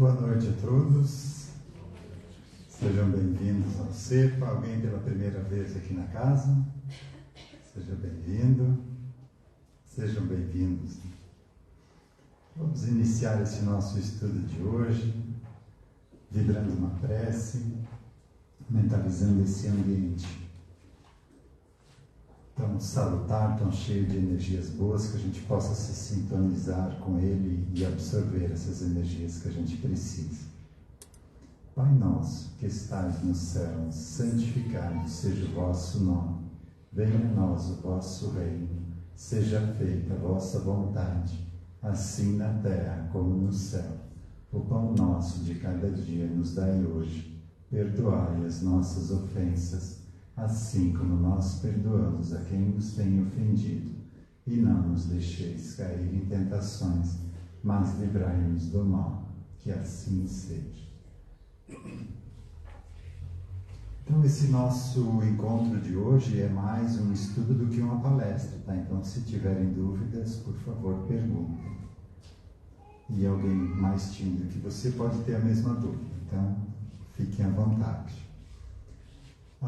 Boa noite a todos, sejam bem-vindos ao CEPA. Alguém pela primeira vez aqui na casa? Seja bem-vindo, sejam bem-vindos. Vamos iniciar esse nosso estudo de hoje, vibrando uma prece, mentalizando esse ambiente tão salutar, tão cheio de energias boas, que a gente possa se sintonizar com ele e absorver essas energias que a gente precisa. Pai nosso, que estais no céu, santificado seja o vosso nome. Venha a nós o vosso reino. Seja feita a vossa vontade, assim na terra como no céu. O pão nosso de cada dia nos dai hoje. Perdoai as nossas ofensas, assim como nós perdoamos a quem nos tem ofendido. E não nos deixeis cair em tentações, mas livrai-nos do mal. Que assim seja. Então, esse nosso encontro de hoje é mais um estudo do que uma palestra, tá? Então, se tiverem dúvidas, por favor, perguntem. E alguém mais tímido que você pode ter a mesma dúvida. Então, fiquem à vontade. O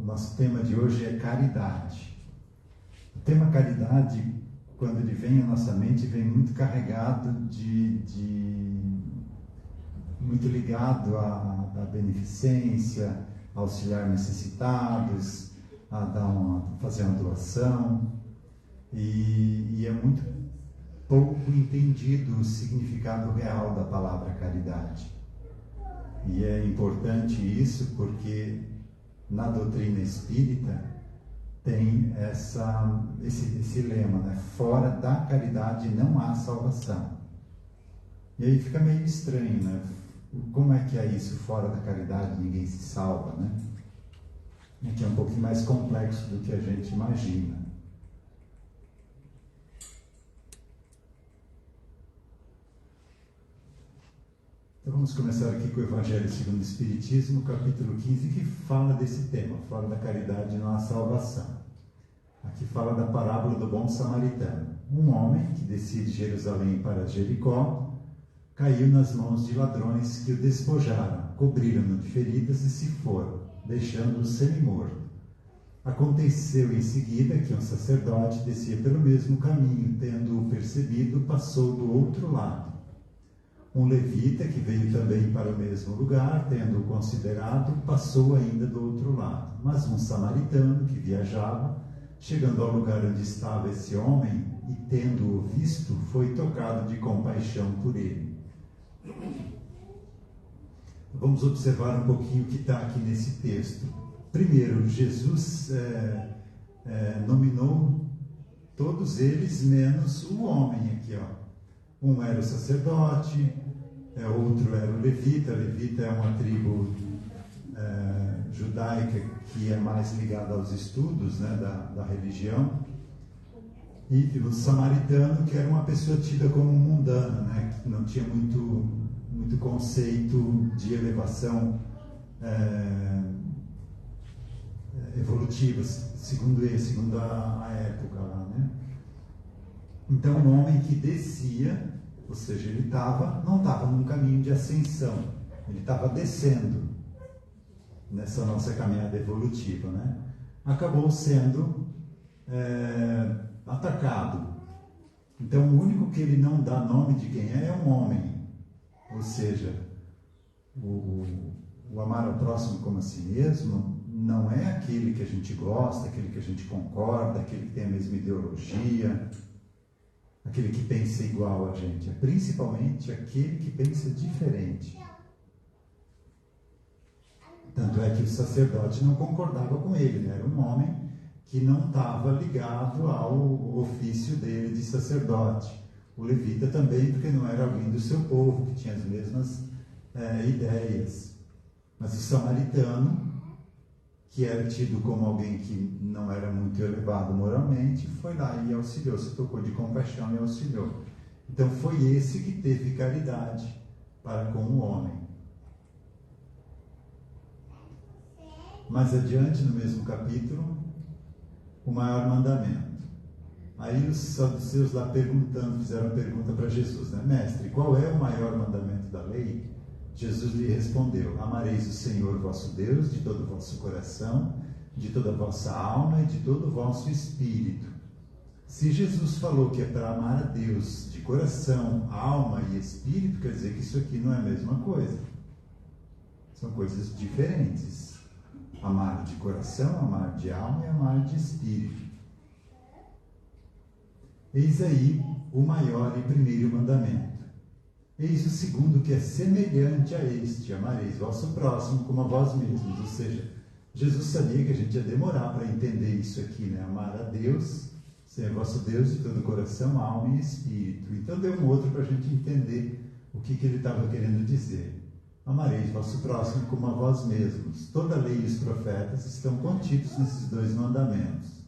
nosso tema de hoje é caridade. O tema caridade, quando ele vem à nossa mente, vem muito carregado muito ligado à beneficência, a auxiliar necessitados, fazer uma doação, e é muito pouco entendido o significado real da palavra caridade. E é importante isso porque na doutrina espírita tem esse lema, né? Fora da caridade não há salvação. E aí fica meio estranho, né? Como é que é isso? Fora da caridade ninguém se salva, né? É que é um pouquinho mais complexo do que a gente imagina. Então vamos começar aqui com o Evangelho segundo o Espiritismo, capítulo 15, que fala desse tema, fora da caridade não há salvação. Aqui fala da parábola do bom samaritano. Um homem que descia de Jerusalém para Jericó caiu nas mãos de ladrões que o despojaram, cobriram-no de feridas e se foram, deixando-o semi-morto. Aconteceu em seguida que um sacerdote descia pelo mesmo caminho, tendo-o percebido, passou do outro lado. Um levita, que veio também para o mesmo lugar, tendo-o considerado, passou ainda do outro lado. Mas um samaritano, que viajava, chegando ao lugar onde estava esse homem, e tendo-o visto, foi tocado de compaixão por ele. Vamos observar um pouquinho o que está aqui nesse texto. Primeiro, Jesus nominou todos eles, menos o homem aqui, ó. Um era o sacerdote, outro era o levita. Levita é uma tribo judaica que é mais ligada aos estudos, né, da religião. E o samaritano, que era uma pessoa tida como mundana, né, que não tinha muito conceito de elevação evolutiva, segundo a época lá, né? Então, um homem que descia, ou seja, ele não estava num caminho de ascensão, ele estava descendo nessa nossa caminhada evolutiva, né? Acabou sendo atacado. Então, o único que ele não dá nome de quem é um homem, ou seja, o amar ao próximo como a si mesmo não é aquele que a gente gosta, aquele que a gente concorda, aquele que tem a mesma ideologia, aquele que pensa igual a gente, é principalmente aquele que pensa diferente. Tanto é que o sacerdote não concordava com ele, né? Era um homem que não estava ligado ao ofício dele de sacerdote. O levita também, porque não era alguém do seu povo, que tinha as mesmas ideias. Mas o samaritano, que era tido como alguém que não era muito elevado moralmente, foi lá e auxiliou, se tocou de compaixão e auxiliou. Então foi esse que teve caridade para com o homem. Mais adiante, no mesmo capítulo, o maior mandamento. Aí os saduceus lá fizeram pergunta para Jesus, né? Mestre, qual é o maior mandamento da lei? Jesus lhe respondeu: amareis o Senhor vosso Deus de todo o vosso coração, de toda a vossa alma e de todo o vosso espírito. Se Jesus falou que é para amar a Deus de coração, alma e espírito, quer dizer que isso aqui não é a mesma coisa. São coisas diferentes. Amar de coração, amar de alma e amar de espírito. Eis aí o maior e primeiro mandamento. Eis o segundo, que é semelhante a este: amareis vosso próximo como a vós mesmos. Ou seja, Jesus sabia que a gente ia demorar para entender isso aqui, né? Amar a Deus, ser vosso Deus de todo o coração, alma e espírito. Então deu um outro para a gente entender o que ele estava querendo dizer. Amareis vosso próximo como a vós mesmos. Toda a lei e os profetas estão contidos nesses dois mandamentos.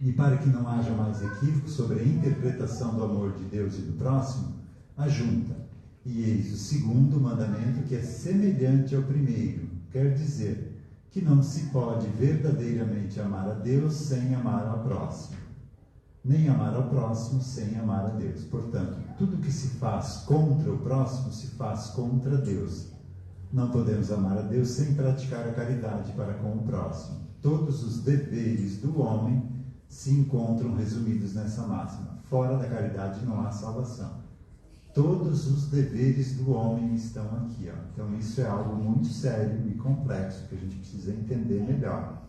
E para que não haja mais equívoco sobre a interpretação do amor de Deus e do próximo, ajunta: e eis o segundo mandamento, que é semelhante ao primeiro. Quer dizer que não se pode verdadeiramente amar a Deus sem amar ao próximo, nem amar ao próximo sem amar a Deus. Portanto, tudo que se faz contra o próximo se faz contra Deus. Não podemos amar a Deus sem praticar a caridade para com o próximo. Todos os deveres do homem se encontram resumidos nessa máxima: fora da caridade não há salvação. Todos os deveres do homem estão aqui, ó. Então isso é algo muito sério e complexo que a gente precisa entender melhor.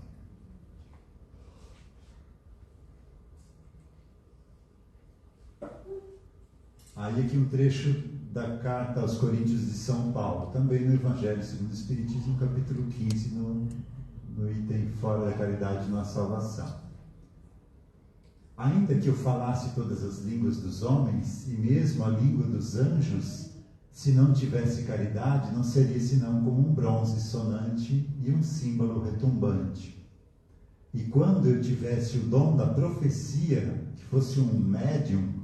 Aí aqui um trecho da carta aos Coríntios de São Paulo, também no Evangelho segundo o Espiritismo, capítulo 15, no item fora da caridade não há salvação. Ainda que eu falasse todas as línguas dos homens, e mesmo a língua dos anjos, se não tivesse caridade, não seria senão como um bronze sonante e um símbolo retumbante. E quando eu tivesse o dom da profecia, que fosse um médium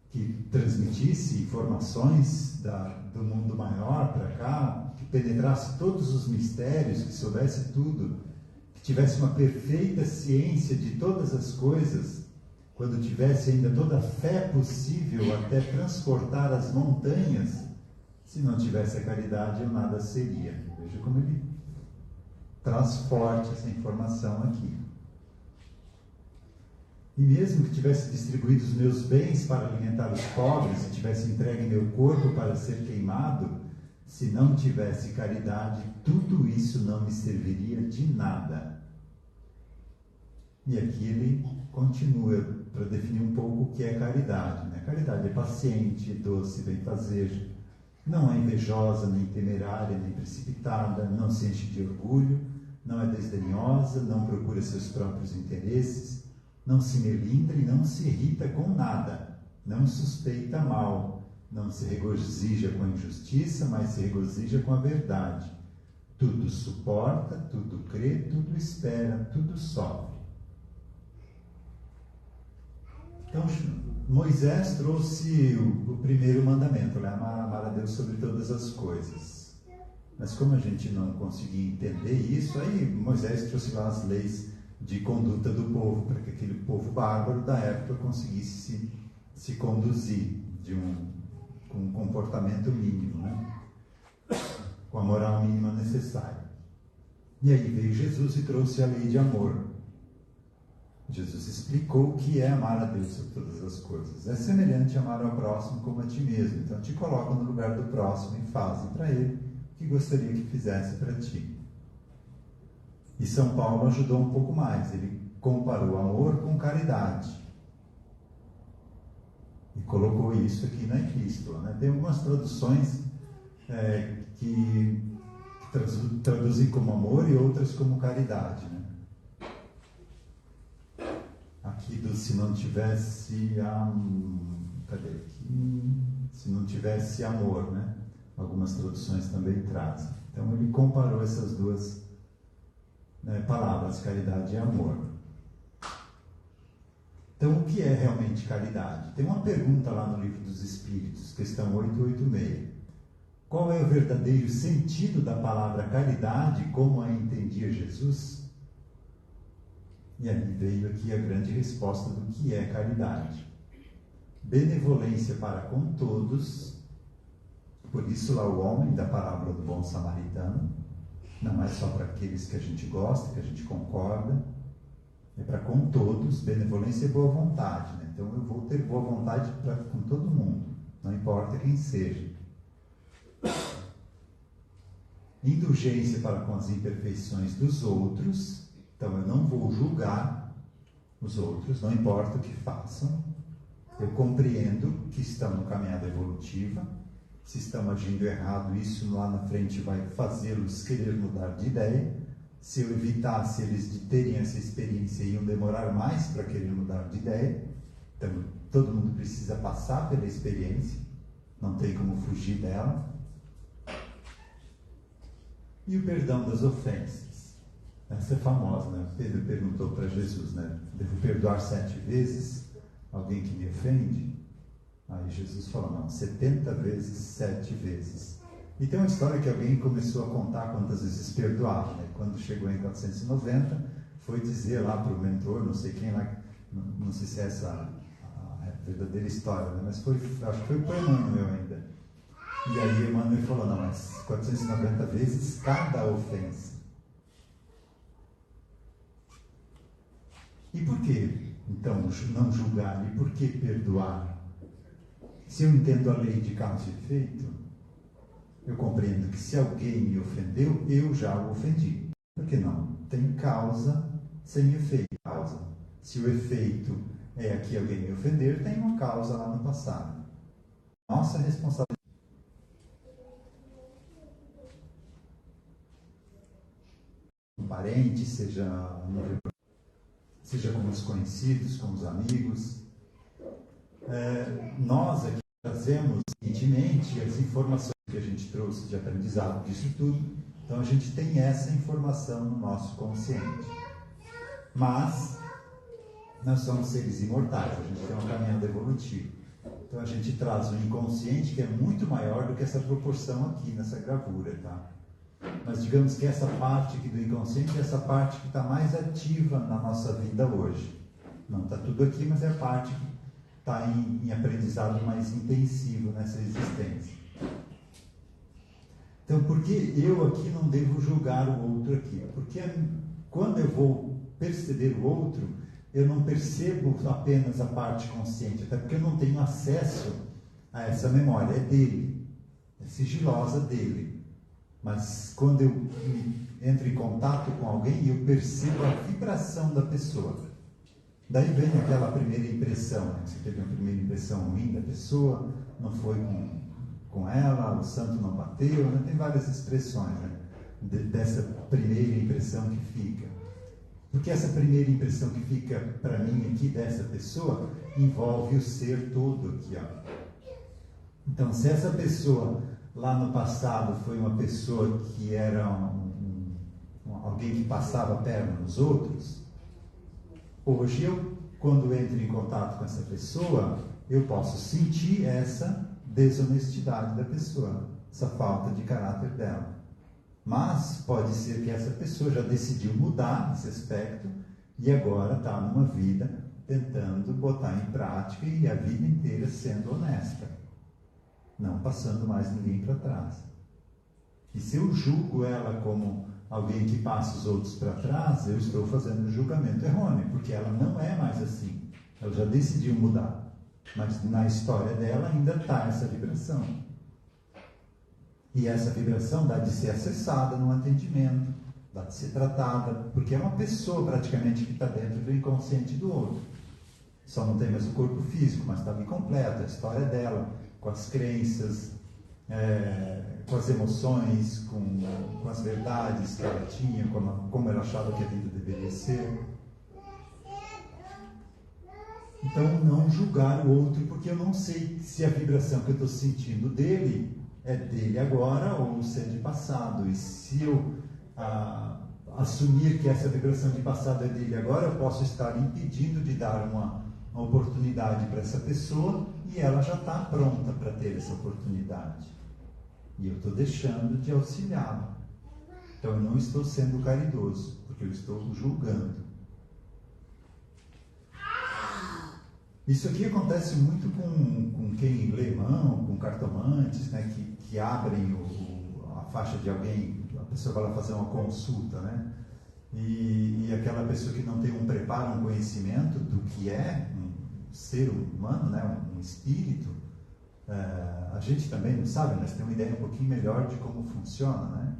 que transmitisse informações do mundo maior para cá, que penetrasse todos os mistérios, que soubesse tudo, que tivesse uma perfeita ciência de todas as coisas, quando tivesse ainda toda a fé possível até transportar as montanhas, se não tivesse a caridade, eu nada seria. Veja como ele traz forte essa informação aqui. E mesmo que tivesse distribuído os meus bens para alimentar os pobres, e tivesse entregue meu corpo para ser queimado, se não tivesse caridade, tudo isso não me serviria de nada. E aqui ele continua para definir um pouco o que é caridade, né? Caridade é paciente, doce, benfazeja, não é invejosa, nem temerária, nem precipitada, não se enche de orgulho, não é desdenhosa, não procura seus próprios interesses, não se melindra e não se irrita com nada, não suspeita mal, não se regozija com a injustiça, mas se regozija com a verdade. Tudo suporta, tudo crê, tudo espera, tudo sofre. Então, Moisés trouxe o primeiro mandamento, né? Amar a Deus sobre todas as coisas. Mas como a gente não conseguia entender isso, aí Moisés trouxe lá as leis de conduta do povo, para que aquele povo bárbaro da época conseguisse se conduzir com um comportamento mínimo, né? Com a moral mínima necessária. E aí veio Jesus e trouxe a lei de amor. Jesus explicou o que é amar a Deus sobre todas as coisas. É semelhante a amar ao próximo como a ti mesmo. Então te coloca no lugar do próximo e faze para ele o que gostaria que fizesse para ti. E São Paulo ajudou um pouco mais. Ele comparou amor com caridade. E colocou isso aqui na epístola, né? Tem algumas traduções que traduzem como amor e outras como caridade, né? Aqui se não tivesse se não tivesse amor, né? Algumas traduções também trazem. Então ele comparou essas duas palavras, caridade e amor. Então o que é realmente caridade? Tem uma pergunta lá no Livro dos Espíritos, questão 886. Qual é o verdadeiro sentido da palavra caridade, como a entendia Jesus? E aí veio aqui a grande resposta do que é caridade. Benevolência para com todos, por isso lá o homem da parábola do bom samaritano, não é só para aqueles que a gente gosta, que a gente concorda, é para com todos. Benevolência é boa vontade, né? Então eu vou ter boa vontade com todo mundo, não importa quem seja. Indulgência para com as imperfeições dos outros, então eu não vou julgar os outros, não importa o que façam, eu compreendo que estão no caminhada evolutiva, se estão agindo errado, isso lá na frente vai fazê-los querer mudar de ideia. Se eu evitasse eles de terem essa experiência, iam demorar mais para querer mudar de ideia. Então, todo mundo precisa passar pela experiência, não tem como fugir dela. E o perdão das ofensas. Essa é famosa, né? Pedro perguntou para Jesus, né? Devo perdoar 7 vezes alguém que me ofende? Aí Jesus falou, não, 70 vezes, 7 vezes. E tem uma história que alguém começou a contar quantas vezes perdoava, né? Quando chegou em 490, foi dizer lá para o mentor, não sei quem lá, não sei se é essa a verdadeira história, né? Mas acho que foi para Emmanuel ainda. E aí Emmanuel falou, não, mas 490 vezes cada ofensa. E por que, então, não julgar? E por que perdoar? Se eu entendo a lei de causa e efeito, eu compreendo que se alguém me ofendeu, eu já o ofendi. Por que não? Tem causa sem efeito. Causa. Se o efeito é que alguém me ofender, tem uma causa lá no passado. Nossa responsabilidade. Um parente, seja com os conhecidos, com os amigos. Nós aqui trazemos recentemente as informações que a gente trouxe de aprendizado disso tudo, então a gente tem essa informação no nosso consciente. Mas nós somos seres imortais, a gente tem uma caminhada evolutiva. Então a gente traz um inconsciente que é muito maior do que essa proporção aqui nessa gravura, tá? Mas digamos que essa parte aqui do inconsciente é essa parte que está mais ativa na nossa vida hoje. Não está tudo aqui, mas é a parte que está em aprendizado mais intensivo nessa existência. Então, por que eu aqui não devo julgar o outro aqui? Porque quando eu vou perceber o outro, eu não percebo apenas a parte consciente, até porque eu não tenho acesso a essa memória, é dele, é sigilosa dele. Mas quando eu entro em contato com alguém, eu percebo a vibração da pessoa. Daí vem aquela primeira impressão, né? Você teve uma primeira impressão ruim da pessoa, não foi com ela, o santo não bateu, né? Tem várias expressões, né? Dessa primeira impressão que fica. Porque essa primeira impressão que fica para mim aqui dessa pessoa envolve o ser todo aqui, ó. Então, se essa pessoa lá no passado foi uma pessoa que era alguém que passava a perna nos outros, hoje eu, quando entro em contato com essa pessoa, eu posso sentir essa desonestidade da pessoa, essa falta de caráter dela. Mas pode ser que essa pessoa já decidiu mudar esse aspecto e agora está numa vida tentando botar em prática e a vida inteira sendo honesta, não passando mais ninguém para trás. E se eu julgo ela como alguém que passa os outros para trás, eu estou fazendo um julgamento errôneo, porque ela não é mais assim. Ela já decidiu mudar, mas na história dela ainda está essa vibração. E essa vibração dá de ser acessada no atendimento, dá de ser tratada, porque é uma pessoa praticamente que está dentro do inconsciente do outro. Só não tem mais o corpo físico, mas está bem completa a história dela, com as crenças, com as emoções, com as verdades que ela tinha, como ela achava que a vida deveria ser. Então, não julgar o outro, porque eu não sei se a vibração que eu estou sentindo dele é dele agora ou se é de passado. E se eu assumir que essa vibração de passado é dele agora, eu posso estar impedindo de dar uma oportunidade para essa pessoa e ela já está pronta para ter essa oportunidade. E eu estou deixando de auxiliá-la. Então eu não estou sendo caridoso, porque eu estou julgando. Isso aqui acontece muito com quem lê mão, com cartomantes, né, que abrem a faixa de alguém, a pessoa vai lá fazer uma consulta, né? E aquela pessoa que não tem um preparo, um conhecimento do que é um ser humano, né, um espírito, a gente também não sabe, mas tem uma ideia um pouquinho melhor de como funciona, né?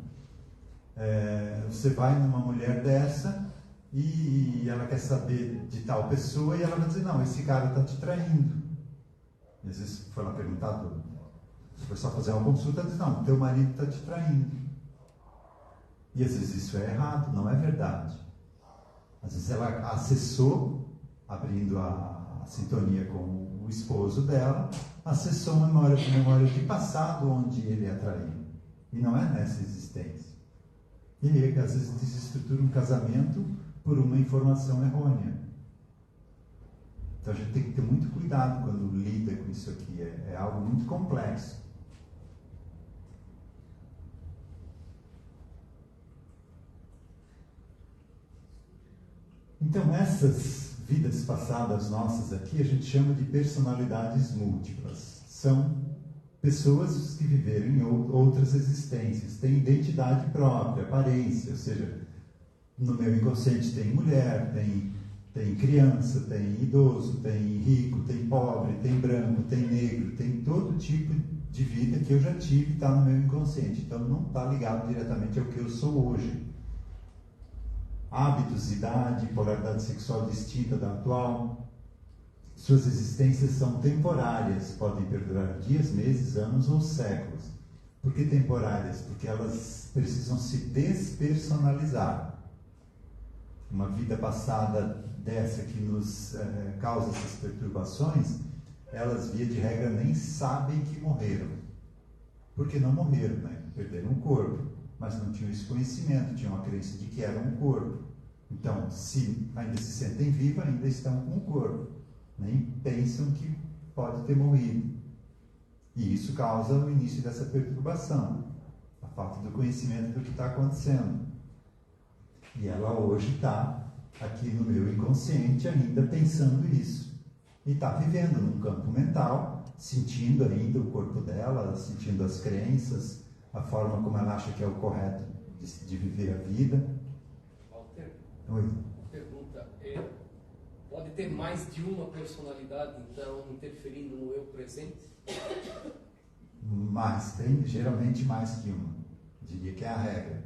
Você vai numa mulher dessa e ela quer saber de tal pessoa e ela vai dizer, não, esse cara está te traindo. E às vezes foi lá perguntado, se foi só fazer uma consulta, ela diz, não, teu marido está te traindo. E às vezes isso é errado, não é verdade. Às vezes ela acessou, abrindo a sintonia com o esposo dela, acessou uma memória de passado onde ele a traiu. E não é nessa existência. E aí, às vezes, desestrutura um casamento por uma informação errônea. Então a gente tem que ter muito cuidado quando lida com isso aqui. É algo muito complexo. Então, essas vidas passadas nossas aqui, a gente chama de personalidades múltiplas. São pessoas que viveram em outras existências, têm identidade própria, aparência, ou seja, no meu inconsciente tem mulher, tem criança, tem idoso, tem rico, tem pobre, tem branco, tem negro, tem todo tipo de vida que eu já tive e está no meu inconsciente. Então, não está ligado diretamente ao que eu sou hoje. Hábitos, idade, polaridade sexual distinta da atual. Suas existências são temporárias, podem perdurar dias, meses, anos ou séculos. Por que temporárias? Porque elas precisam se despersonalizar. Uma vida passada dessa que nos causa essas perturbações, elas, via de regra, nem sabem que morreram. Porque não morreram, né? Perderam o corpo. Mas não tinham esse conhecimento, tinham a crença de que eram um corpo. Então, se ainda se sentem vivos, ainda estão com o corpo. Nem pensam que pode ter morrido. E isso causa o início dessa perturbação, a falta do conhecimento do que está acontecendo. E ela hoje está aqui no meu inconsciente ainda pensando isso. E está vivendo num campo mental, sentindo ainda o corpo dela, sentindo as crenças, a forma como ela acha que é o correto de viver a vida. Walter, Oi. pergunta, pode ter mais de uma personalidade, então, interferindo no eu presente? Mas tem geralmente mais que uma. Diria que é a regra.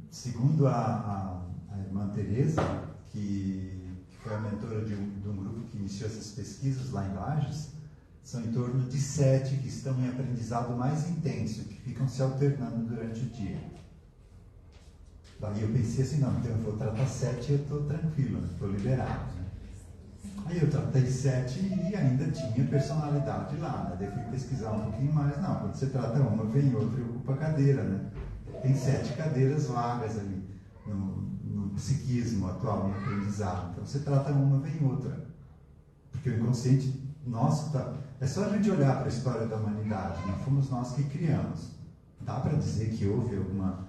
Segundo a irmã Teresa, que foi a mentora de um grupo que iniciou essas pesquisas lá em Lages, são em torno de 7 que estão em aprendizado mais intenso, que ficam se alternando durante o dia. Daí eu pensei assim, não, então eu vou tratar 7 e eu estou tranquilo, estou liberado. Né? Aí eu tratei 7 e ainda tinha personalidade lá, né? Daí fui pesquisar um pouquinho mais. Não, quando você trata uma, vem outra e ocupa a cadeira, né? Tem 7 cadeiras vagas ali no psiquismo atual, em aprendizado. Então você trata uma, vem outra. Porque o inconsciente nosso está... É só a gente olhar para a história da humanidade, não fomos nós que criamos. Dá para dizer que houve alguma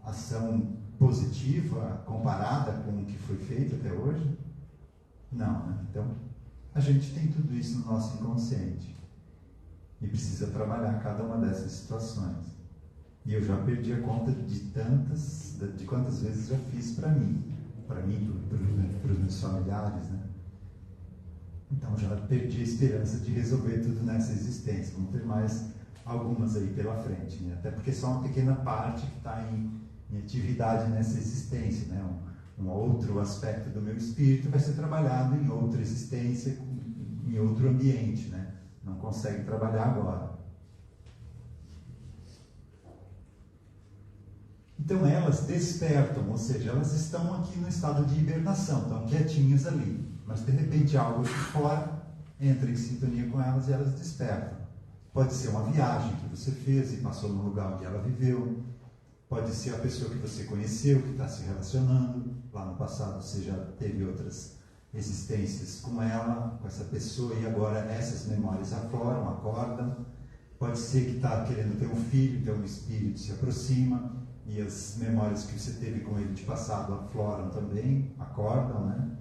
ação positiva comparada com o que foi feito até hoje? Não, né? Então, a gente tem tudo isso no nosso inconsciente. E precisa trabalhar cada uma dessas situações. E eu já perdi a conta de quantas vezes já fiz para mim, para os meus familiares, né? Então já perdi a esperança de resolver tudo nessa existência. Vamos ter mais algumas aí pela frente, né? Até porque só uma pequena parte que está em atividade nessa existência, né? Um outro aspecto do meu espírito vai ser trabalhado em outra existência, em outro ambiente, né? Não consegue trabalhar agora. Então elas despertam, ou seja, elas estão aqui no estado de hibernação, estão quietinhas ali. Mas de repente algo aqui fora entra em sintonia com elas e elas despertam. Pode ser uma viagem que você fez e passou no lugar onde ela viveu. Pode ser a pessoa que você conheceu, que está se relacionando. Lá no passado você já teve outras existências com ela, com essa pessoa, e agora essas memórias afloram, acordam. Pode ser que está querendo ter um filho, então o espírito se aproxima e as memórias que você teve com ele de passado afloram também, acordam, né?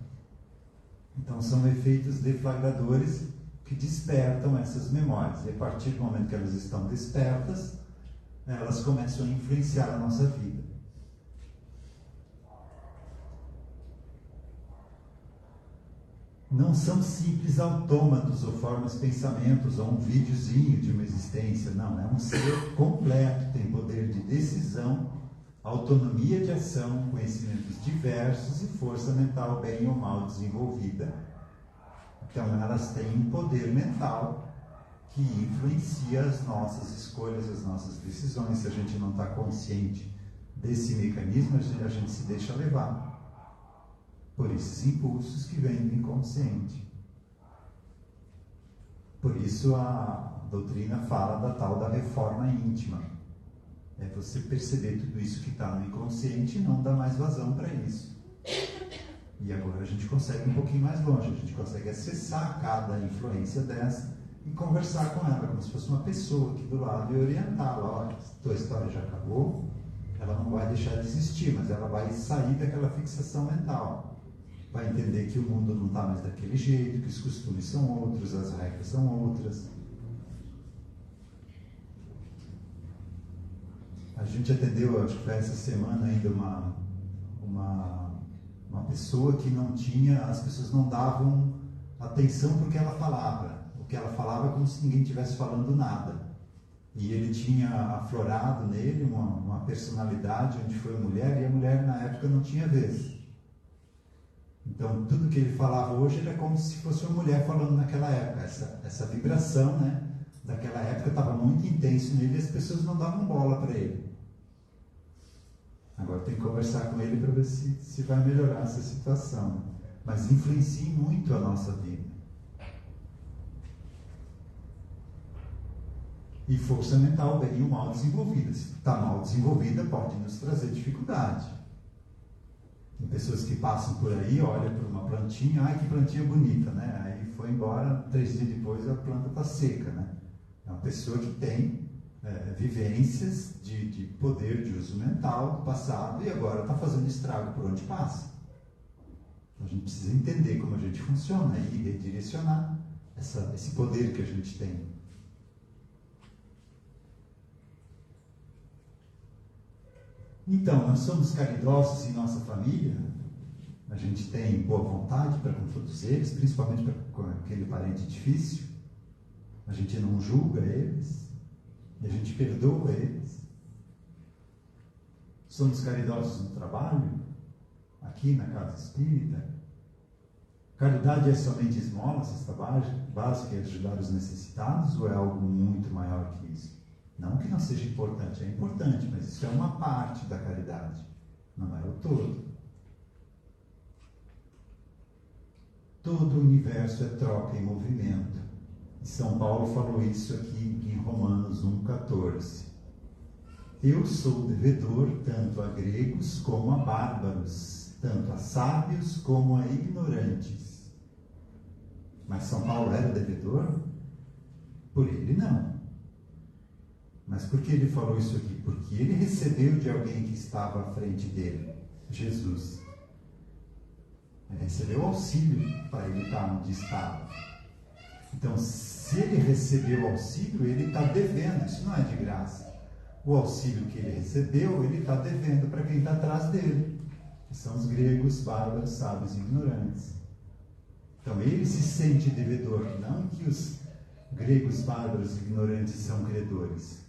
Então são efeitos deflagradores que despertam essas memórias. E a partir do momento que elas estão despertas, elas começam a influenciar a nossa vida. Não são simples autômatos ou formas pensamentos ou um videozinho de uma existência. Não, é um ser completo, tem poder de decisão, autonomia de ação, conhecimentos diversos e força mental bem ou mal desenvolvida. Então elas têm um poder mental que influencia as nossas escolhas, as nossas decisões. Se a gente não está consciente desse mecanismo, a gente se deixa levar por esses impulsos que vêm do inconsciente. Por isso a doutrina fala da tal da reforma íntima. É você perceber tudo isso que está no inconsciente e não dar mais vazão para isso. E agora a gente consegue um pouquinho mais longe, a gente consegue acessar cada influência dessa e conversar com ela, como se fosse uma pessoa aqui do lado e orientá-la. Olha, tua história já acabou, ela não vai deixar de existir, mas ela vai sair daquela fixação mental. Vai entender que o mundo não está mais daquele jeito, que os costumes são outros, as regras são outras. A gente atendeu, acho que foi essa semana ainda, uma pessoa que não tinha, as pessoas não davam atenção para o que ela falava. O que ela falava é como se ninguém estivesse falando nada. E ele tinha aflorado nele uma personalidade onde foi mulher, e a mulher na época não tinha vez. Então tudo que ele falava hoje era como se fosse uma mulher falando naquela época. Essa vibração, né, daquela época estava muito intenso nele e as pessoas não davam bola para ele. Agora tem que conversar com ele para ver se vai melhorar essa situação. Mas influencia muito a nossa vida. E força mental bem ou mal desenvolvida. Se está mal desenvolvida, pode nos trazer dificuldade. Tem pessoas que passam por aí, olham para uma plantinha, ai que plantinha bonita, né? Aí foi embora, 3 dias depois a planta está seca, né? É uma pessoa que tem vivências de poder de uso mental do passado e agora está fazendo estrago por onde passa. Então a gente precisa entender como a gente funciona e redirecionar esse poder que a gente tem. Então, nós somos caridosos em nossa família, a gente tem boa vontade para com todos eles, principalmente com aquele parente difícil, a gente não julga eles, e a gente perdoa eles. Somos caridosos no trabalho, aqui na casa espírita. Caridade é somente esmola, cesta básica e ajudar os necessitados, ou é algo muito maior que isso? Não que não seja importante, é importante, mas isso é uma parte da caridade, não é o todo. Todo o universo é troca e movimento. E São Paulo falou isso aqui em Romanos 1,14. Eu sou devedor tanto a gregos como a bárbaros, tanto a sábios como a ignorantes. Mas São Paulo era devedor? Por ele não. Mas por que ele falou isso aqui? Porque ele recebeu de alguém que estava à frente dele, Jesus. Ele recebeu auxílio para ele estar onde estava. Então, se ele recebeu auxílio, ele está devendo, isso não é de graça. O auxílio que ele recebeu, ele está devendo para quem está atrás dele, que são os gregos, bárbaros, sábios e ignorantes. Então, ele se sente devedor, não que os gregos, bárbaros e ignorantes são credores.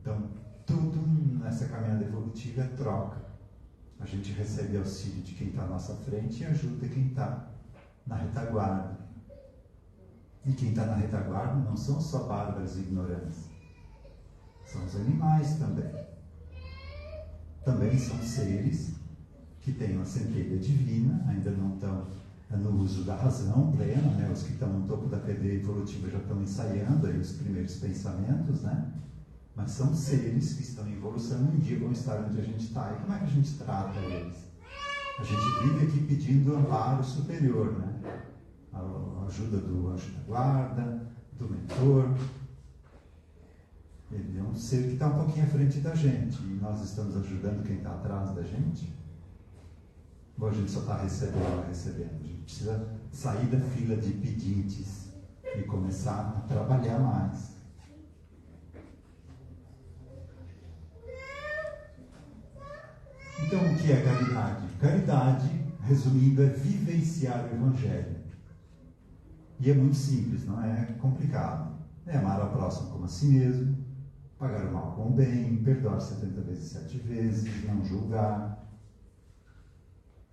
Então, tudo nessa caminhada evolutiva é troca. A gente recebe auxílio de quem está à nossa frente e ajuda quem está na retaguarda. E quem está na retaguarda não são só bárbaros e ignorantes. São os animais também. Também são seres que têm uma centelha divina, ainda não estão no uso da razão plena, né? Os que estão no topo da cadeia evolutiva já estão ensaiando aí os primeiros pensamentos, né? Mas são seres que estão em evolução e um dia vão estar onde a gente está. E como é que a gente trata eles? A gente vive aqui pedindo amparo superior, né? A ajuda do anjo da guarda, do mentor. Ele é um ser que está um pouquinho à frente da gente. E nós estamos ajudando quem está atrás da gente. Bom, a gente só está recebendo. A gente precisa sair da fila de pedintes e começar a trabalhar mais. Então, o que é caridade? Caridade, resumindo, é vivenciar o Evangelho. E é muito simples, não é complicado. É amar ao próximo como a si mesmo, pagar o mal com o bem, perdoar 70 vezes 7 vezes, não julgar.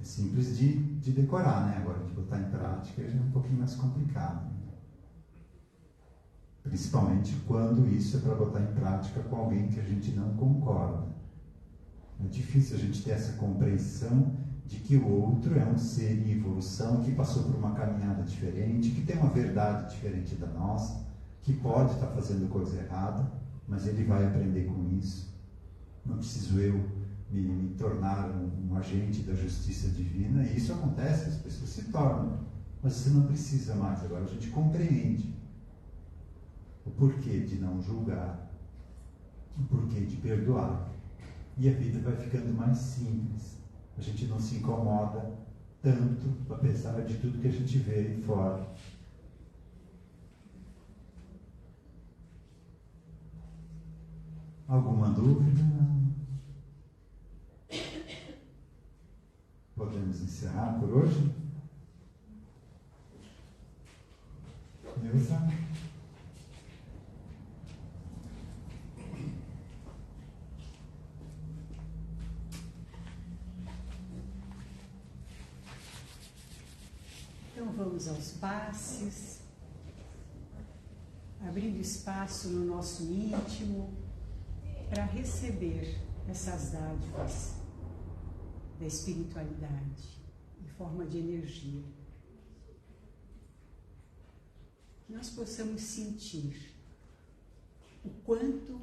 É simples de decorar, né? Agora, de botar em prática é um pouquinho mais complicado. Né? Principalmente quando isso é para botar em prática com alguém que a gente não concorda. É difícil a gente ter essa compreensão de que o outro é um ser em evolução, que passou por uma caminhada diferente, que tem uma verdade diferente da nossa, que pode estar fazendo coisa errada, mas ele vai aprender com isso. Não preciso eu me tornar um agente da justiça divina, e isso acontece, as pessoas se tornam, mas você não precisa mais. Agora a gente compreende o porquê de não julgar, o porquê de perdoar, e a vida vai ficando mais simples. A gente não se incomoda tanto, apesar de tudo que a gente vê aí fora. Alguma dúvida? Podemos encerrar por hoje? Neuza? Então vamos aos passes, abrindo espaço no nosso íntimo para receber essas dádivas da espiritualidade em forma de energia. Que nós possamos sentir o quanto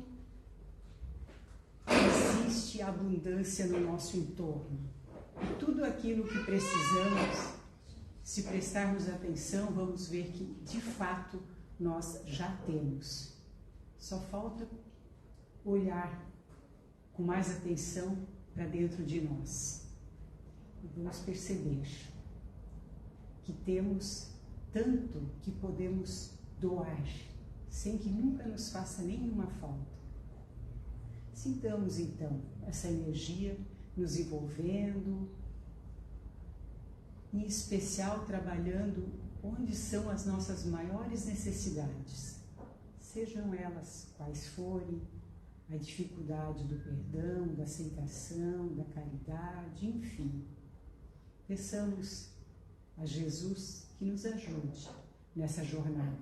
existe abundância no nosso entorno. E tudo aquilo que precisamos, se prestarmos atenção, vamos ver que, de fato, nós já temos. Só falta olhar com mais atenção para dentro de nós. E vamos perceber que temos tanto que podemos doar, sem que nunca nos faça nenhuma falta. Sintamos, então, essa energia nos envolvendo, em especial trabalhando onde são as nossas maiores necessidades, sejam elas quais forem, a dificuldade do perdão, da aceitação, da caridade, enfim. Peçamos a Jesus que nos ajude nessa jornada,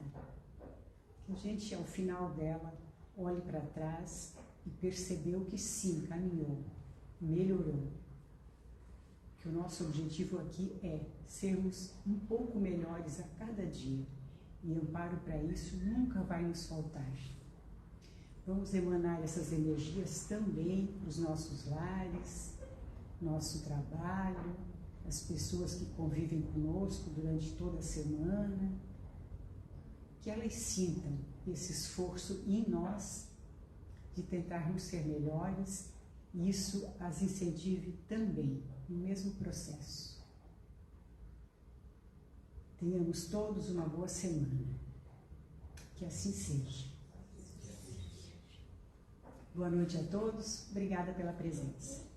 que a gente, ao final dela, olhe para trás e percebeu que sim, caminhou, melhorou. Que o nosso objetivo aqui é sermos um pouco melhores a cada dia, e amparo para isso nunca vai nos faltar. Vamos emanar essas energias também para os nossos lares, nosso trabalho, as pessoas que convivem conosco durante toda a semana, que elas sintam esse esforço em nós de tentarmos ser melhores, e isso as incentive também no mesmo processo. Tenhamos todos uma boa semana. Que assim seja. Boa noite a todos. Obrigada pela presença.